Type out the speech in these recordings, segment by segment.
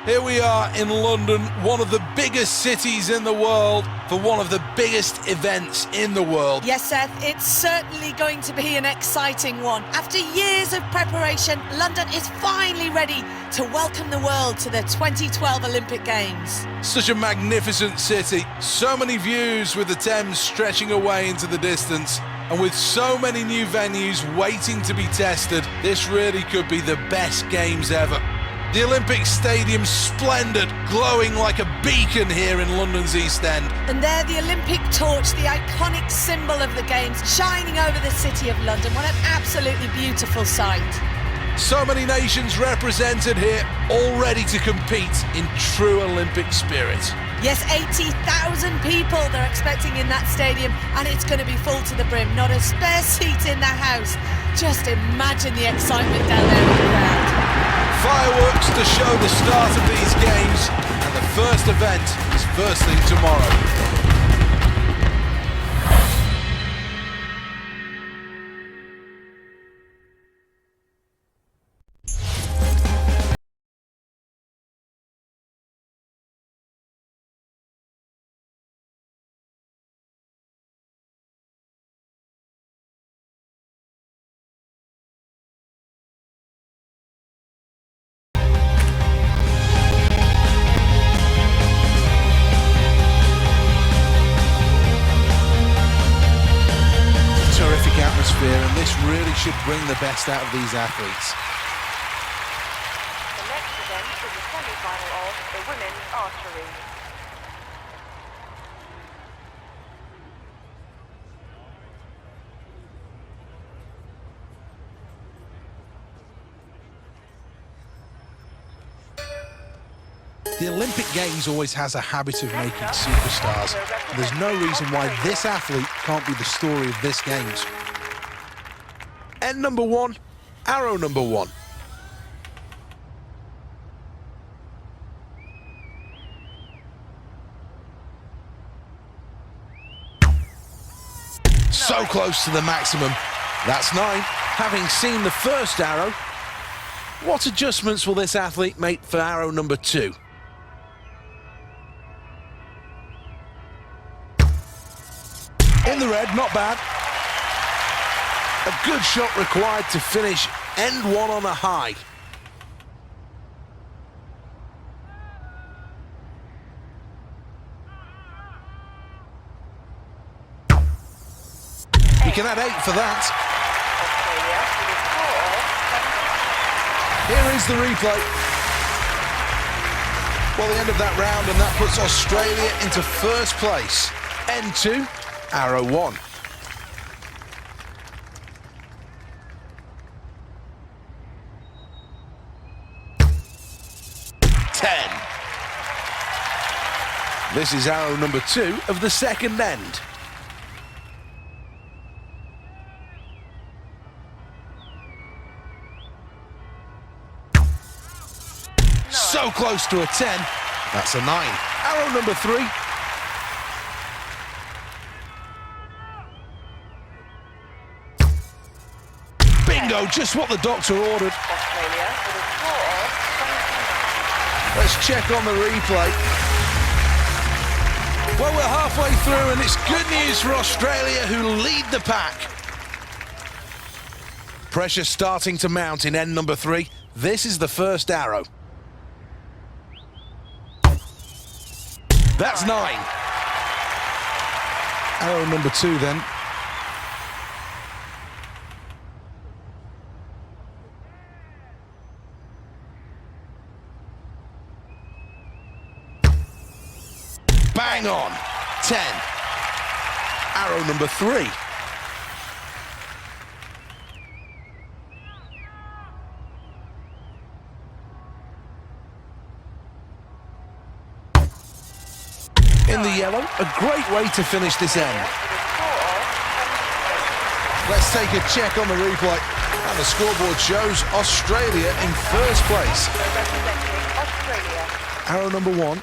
Here we are in London, one of the biggest cities in the world, for one of the biggest events in the world. Yes, Seth, it's certainly going to be an exciting one. After years of preparation, London is finally ready to welcome the world to the 2012 Olympic Games. Such a magnificent city, so many views with the Thames stretching away into the distance, and with so many new venues waiting to be tested, this really could be the best Games ever. The Olympic Stadium's splendid, glowing like a beacon here in London's East End. And there the Olympic torch, the iconic symbol of the Games, shining over the city of London. What an absolutely beautiful sight. So many nations represented here, all ready to compete in true Olympic spirit. Yes, 80,000 people they're expecting in that stadium, and it's going to be full to the brim. Not a spare seat in the house. Just imagine the excitement down there in the crowd. Fireworks to show the start of these games, and the first event is first thing tomorrow. And this really should bring the best out of these athletes. The next event is the semi-final of the women's archery. The Olympic Games always has a habit of making superstars. There's no reason why this athlete can't be the story of this Games. End number one, arrow number one. So close to the maximum. That's 9. Having seen the first arrow, what adjustments will this athlete make for arrow number 2? In the red, not bad. A good shot required to finish end 1 on a high. You can add 8 for that. Here is the replay. Well, the end of that round, and that puts Australia into first place. End 2, arrow 1. 10. This is arrow number 2 of the second end. So close to a 10. That's a 9. Arrow number 3. Bingo, just what the doctor ordered. Let's check on the replay. Well, we're halfway through, and it's good news for Australia, who lead the pack. Pressure starting to mount in end number 3. This is the first arrow. That's 9. Arrow number 2 then. Bang on. 10. Arrow number 3. In the yellow, a great way to finish this end. Let's take a check on the replay. And the scoreboard shows Australia in first place. Arrow number 1.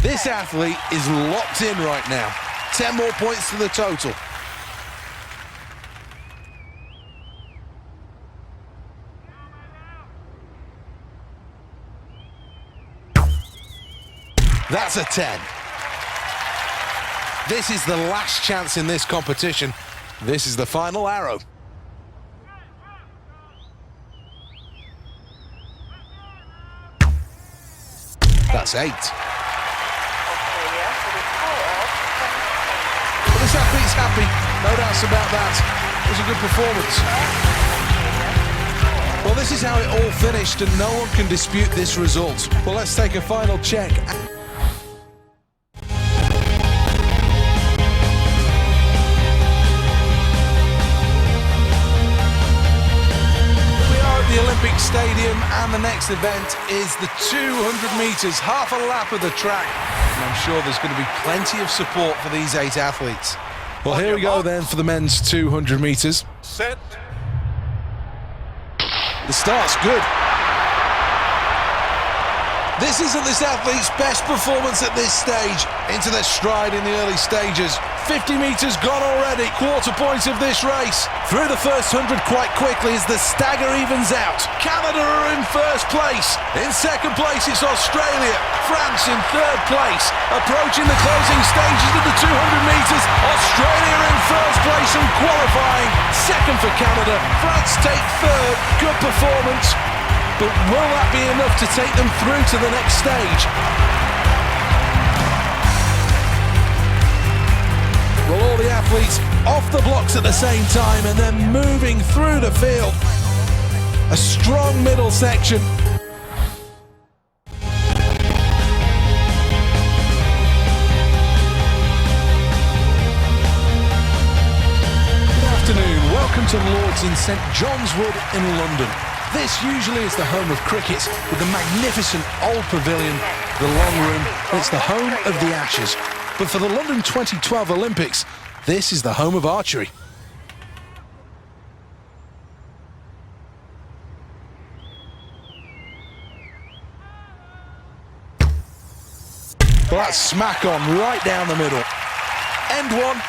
This athlete is locked in right now. 10 more points to the total. That's a 10. This is the last chance in this competition. This is the final arrow. That's 8. Australia with a score of 28. Well, this athlete's happy, no doubts about that. It was a good performance. Well, this is how it all finished, and no one can dispute this result. Well, let's take a final check. The Olympic Stadium, and the next event is the 200 metres, half a lap of the track, and I'm sure there's going to be plenty of support for these 8 athletes. Well, here we go then for the men's 200 metres. Set. The start's good. This isn't this athlete's best performance at this stage. Into their stride in the early stages. 50 metres gone already, quarter point of this race. Through the first 100 quite quickly as the stagger evens out. Canada are in first place. In second place it's Australia. France in third place. Approaching the closing stages of the 200 metres. Australia in first place and qualifying. Second for Canada. France take third. Good performance. But will that be enough to take them through to the next stage? Well, all the athletes off the blocks at the same time and then moving through the field. A strong middle section. Good afternoon. Welcome to Lord's in St John's Wood in London. This usually is the home of cricket with the magnificent old pavilion, the long room. It's the home of the Ashes. But for the London 2012 Olympics, this is the home of archery. Well, that's smack on right down the middle. End 1,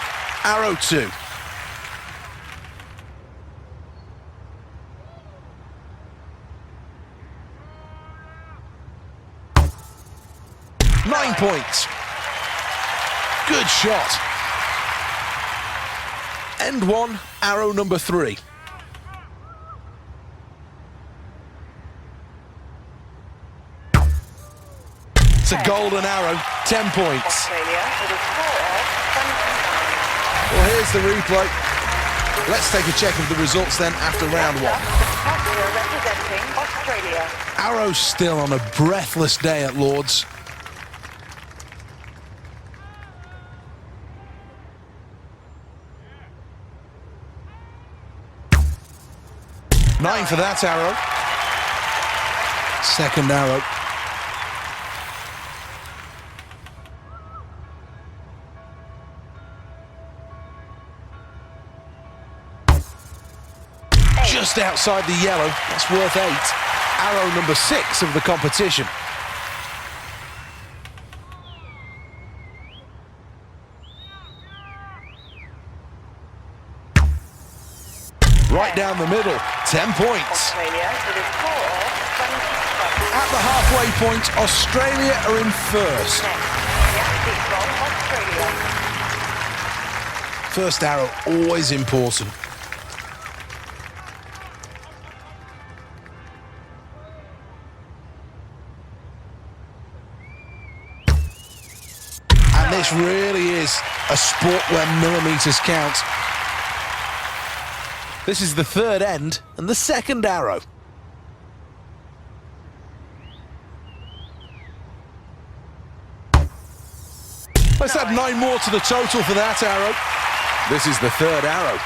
arrow 2. Nine points. Good shot. End 1, arrow number 3. It's a golden arrow, 10 points. Australia with a score of 29. Well, here's the replay. Let's take a check of the results then after round 1. Canada representing Australia. Arrow still on a breathless day at Lord's. Nine for that arrow. Second arrow. Just outside the yellow. That's worth 8. Arrow number 6 of the competition. Right down the middle, 10 points. Australia with a score of 27. At the halfway point, Australia are in first. Next, from Australia. First arrow, always important. And this really is a sport where millimetres count. This is the third end and the second arrow. Let's add 9 more to the total for that arrow. This is the third arrow.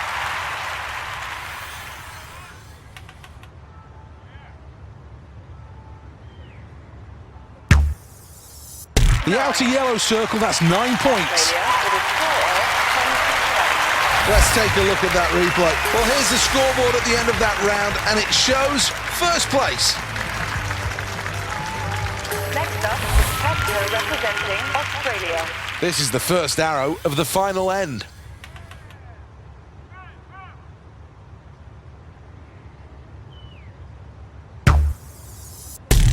The outer yellow circle, that's 9 points. Let's take a look at that replay. Well, here's the scoreboard at the end of that round, and it shows first place. Next up, Canada representing Australia. This is the first arrow of the final end.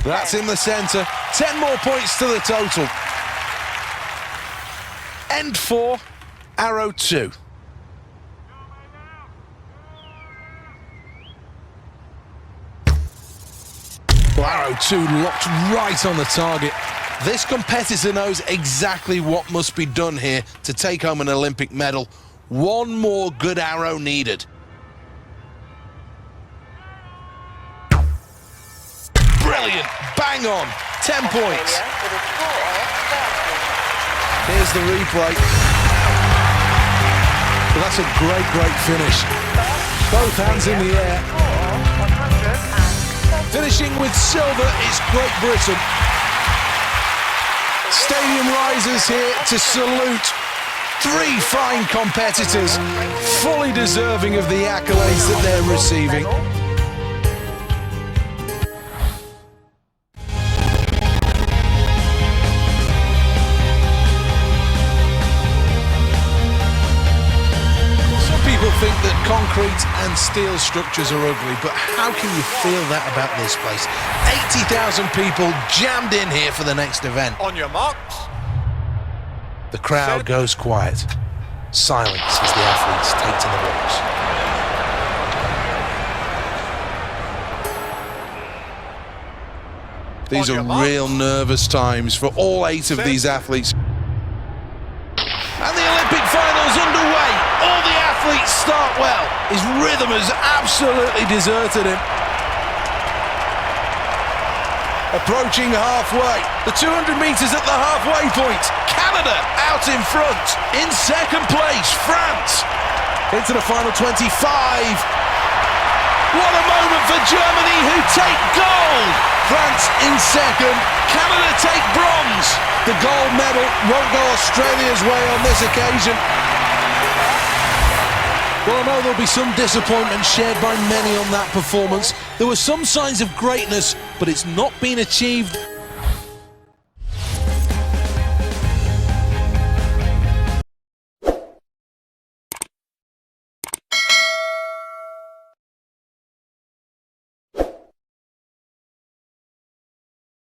That's in the centre. 10 more points to the total. End 4, arrow 2. Well, arrow 2 locked right on the target. This competitor knows exactly what must be done here to take home an Olympic medal. One more good arrow needed. Brilliant, bang on, 10 points. Here's the replay. Well, that's a great finish. Both hands in the air. Finishing with silver is Great Britain. Stadium rises here to salute 3 fine competitors, fully deserving of the accolades that they're receiving. People think that concrete and steel structures are ugly, but how can you feel that about this place? 80,000 people jammed in here for the next event. On your marks. The crowd goes quiet. Silence as the athletes take to the blocks. These are real nervous times for all 8 of these athletes. And the Olympic finals underway. All the athletes start well. His rhythm has absolutely deserted him. Approaching halfway. The 200 metres at the halfway point. Canada out in front. In second place, France. Into the final 25. What a moment for Germany, who take gold. France in second. Canada take bronze. The gold medal won't go Australia's way on this occasion. Well, I know there'll be some disappointment shared by many on that performance. There were some signs of greatness, but it's not been achieved.